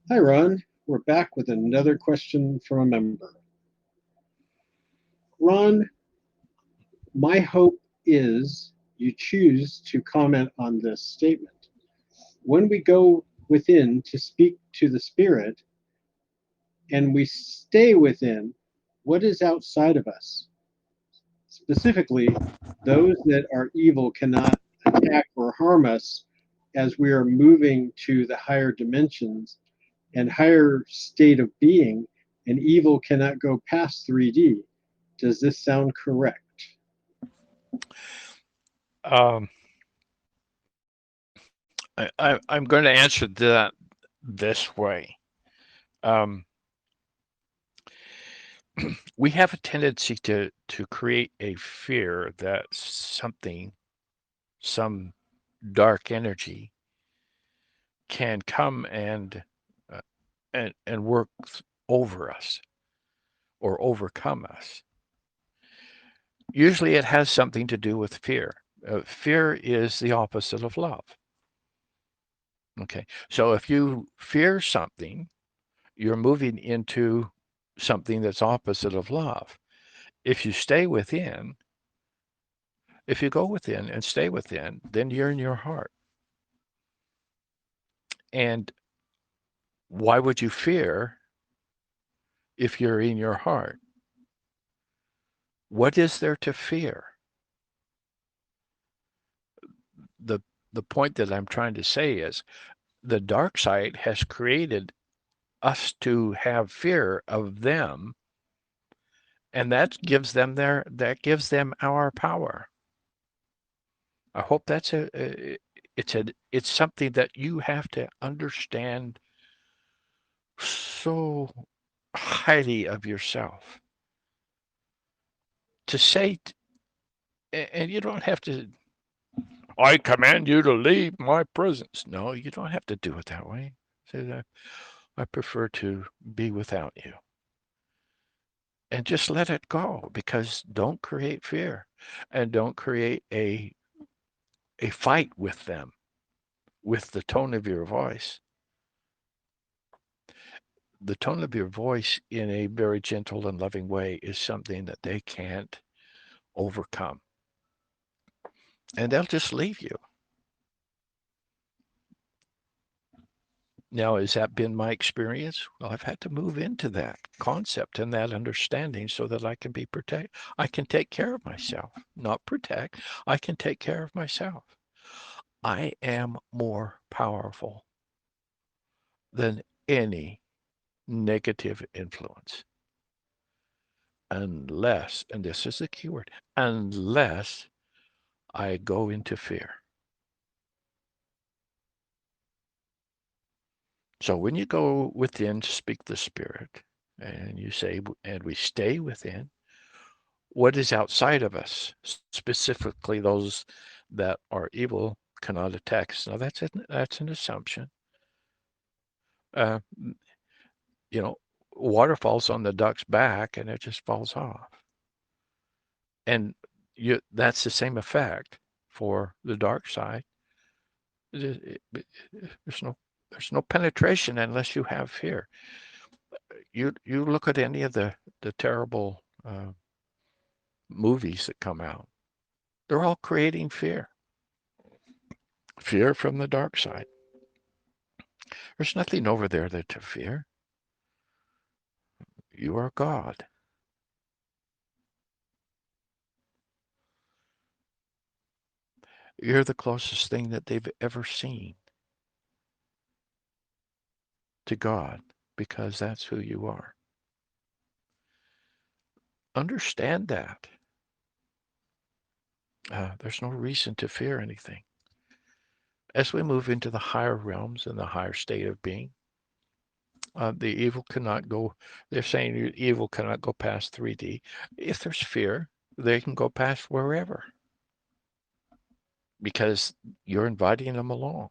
Hi, Ron. We're back with another question from a member. Ron, my hope is you choose to comment on this statement. When we go within to speak to the spirit and we stay within, what is outside of us? Specifically, those that are evil cannot attack or harm us as we are moving to the higher dimensions and higher state of being, and evil cannot go past 3D. Does this sound correct? Um, I'm going to answer that this way. Um, we have a tendency to create a fear that something, some dark energy, can come uh, and work over us or overcome us. Usually, it has something to do with fear. Fear is the opposite of love. Okay, so if you fear something, you're moving into something that's opposite of love. If you stay within, if you go within and stay within, then you're in your heart. And why would you fear if you're in your heart? What is there to fear? The the point that I'm trying to say is the dark side has created us to have fear of them, and that gives them our power. I hope that's it's something that you have to understand so highly of yourself to say, and you don't have to. I command you to leave my presence. No, you don't have to do it that way. Say that I prefer to be without you, and just let it go. Because don't create fear, and don't create a fight with them with the tone of your voice. The tone of your voice in a very gentle and loving way is something that they can't overcome. And they'll just leave you. Now, has that been my experience? Well, I've had to move into that concept and that understanding so that I can be protect. I can take care of myself, not protect. I can take care of myself. I am more powerful than any negative influence, unless, and this is the key word, unless I go into fear. So when you go within to speak the Spirit, and you say, and we stay within, what is outside of us, specifically those that are evil, cannot attack us. Now that's an assumption. Uh, you know, water falls on the duck's back and it just falls off, and that's the same effect for the dark side. There's no penetration unless you have fear. You look at any of the terrible movies that come out. They're all creating fear. Fear from the dark side. There's nothing over there that to fear. You are God. You're the closest thing that they've ever seen to God because that's who you are. Understand that. There's no reason to fear anything. As we move into the higher realms and the higher state of being, the evil cannot go, they're saying evil cannot go past 3D. If there's fear, they can go past wherever because you're inviting them along.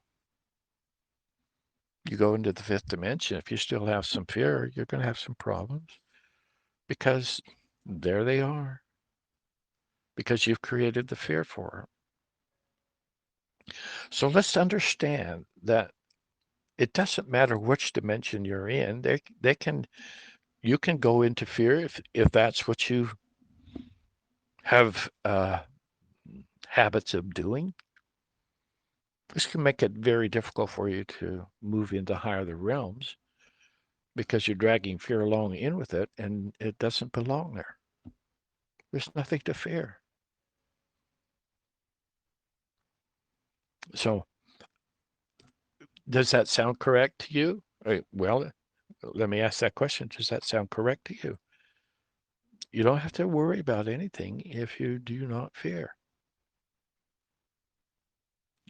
You go into the fifth dimension, if you still have some fear, you're going to have some problems because there they are, because you've created the fear for them. So let's understand that it doesn't matter which dimension you're in. They can you can go into fear if that's what you have habits of doing. This can make it very difficult for you to move into higher realms because you're dragging fear along in with it, and it doesn't belong there. There's nothing to fear. So, does that sound correct to you? Well, let me ask that question. Does that sound correct to you? You don't have to worry about anything if you do not fear.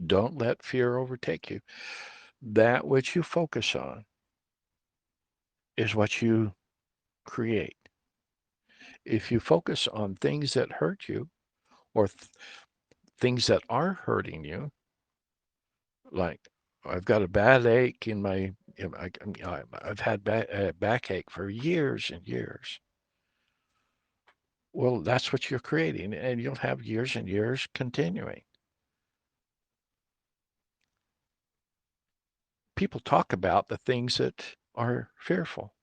Don't let fear overtake you. That which you focus on is what you create. If you focus on things that hurt you or things that are hurting you, like I've got a bad ache in my, I've had backache for years and years. Well, that's what you're creating, and you'll have years and years continuing. People talk about the things that are fearful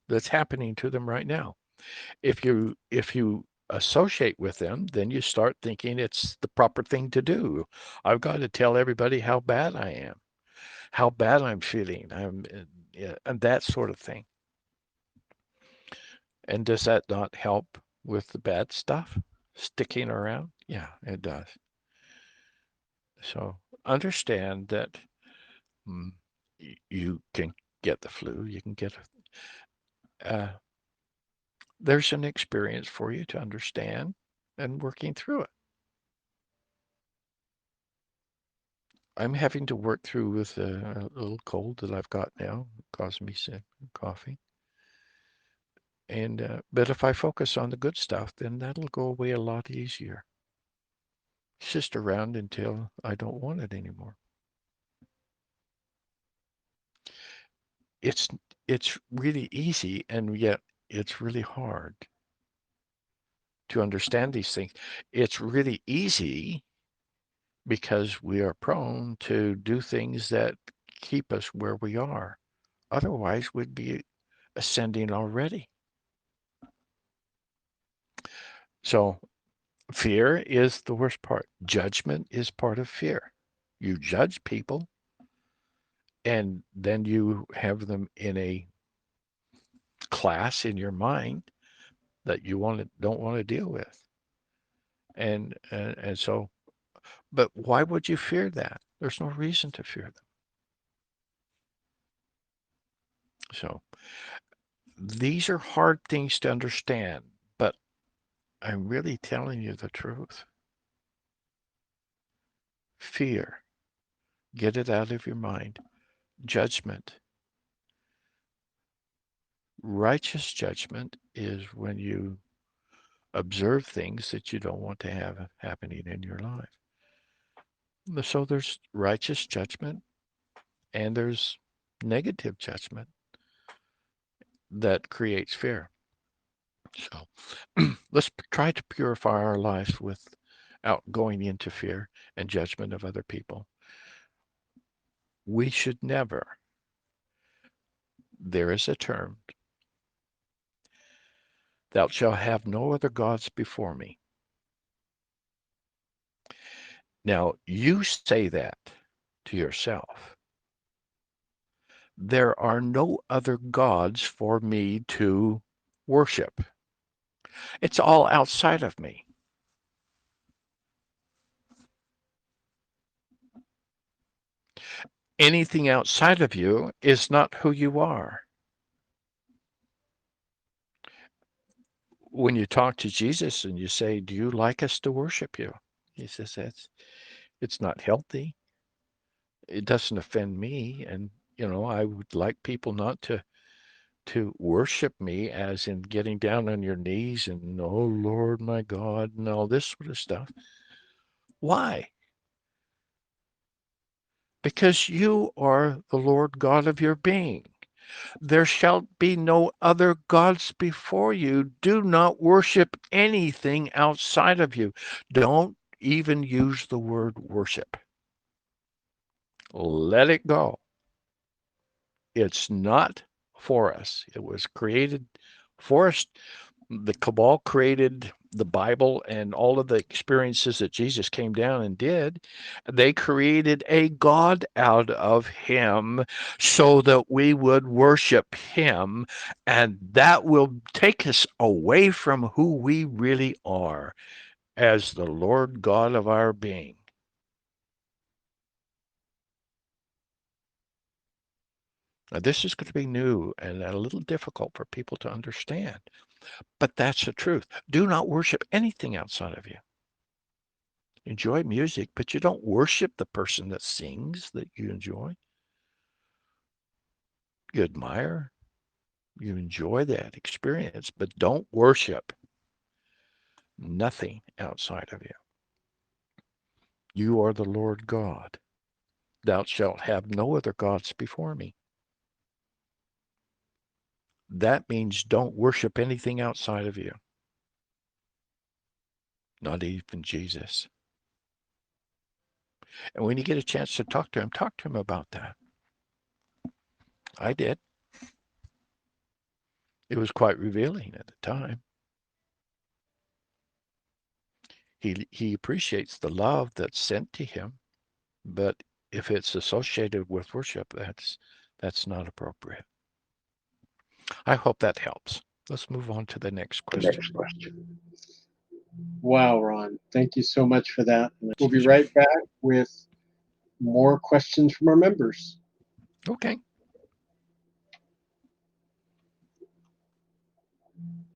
that's happening to them right now. If you associate with them, then you start thinking it's the proper thing to do. I've got to tell everybody how bad I am, how bad I'm feeling, yeah, and that sort of thing. And does that not help with the bad stuff sticking around? Yeah, it does. So understand that mm, you can get the flu, you can get there's an experience for you to understand and working through it. I'm having to work through with a little cold that I've got now, causing me some coughing. And but if I focus on the good stuff, then that'll go away a lot easier. It's just around until I don't want it anymore. It's it's really easy, and yet it's really hard to understand these things. It's really easy because we are prone to do things that keep us where we are. Otherwise, we'd be ascending already. So fear is the worst part. Judgment is part of fear. You judge people, and then you have them in a class in your mind that you don't want to deal with. And so, but why would you fear that? There's no reason to fear them. So these are hard things to understand, but I'm really telling you the truth. Fear, get it out of your mind. Judgment, righteous judgment is when you observe things that you don't want to have happening in your life. So there's righteous judgment and there's negative judgment that creates fear. So let's try to purify our lives without going into fear and judgment of other people. We should never, there is a term, thou shalt have no other gods before me. Now, you say that to yourself. There are no other gods for me to worship. It's all outside of me. Anything outside of you is not who you are. When you talk to Jesus and you say, "Do you like us to worship you?" He says, it's not healthy. It doesn't offend me. And, I would like people not to worship me as in getting down on your knees and, oh, Lord, my God, and all this sort of stuff. Why? Because you are the Lord God of your being. There shall be no other gods before you. Do not worship anything outside of you. Don't even use the word worship. Let it go. It's not for us. It was created for us. The cabal created the Bible and all of the experiences that Jesus came down and did. They created a God out of him so that we would worship him, and that will take us away from who we really are as the Lord God of our being. Now, this is going to be new and a little difficult for people to understand, but that's the truth. Do not worship anything outside of you. Enjoy music, but you don't worship the person that sings that you enjoy. You admire, you enjoy that experience, but don't worship nothing outside of you. You are the Lord God. Thou shalt have no other gods before me. That means don't worship anything outside of you, not even Jesus. And when you get a chance to talk to him about that. I did. It was quite revealing at the time. He appreciates the love that's sent to him, but if it's associated with worship, that's not appropriate. I hope that helps. Let's move on to the next The question. next question. Wow, Ron, thank you so much for that. We'll be Excuse me. right back with more questions from our members. Okay.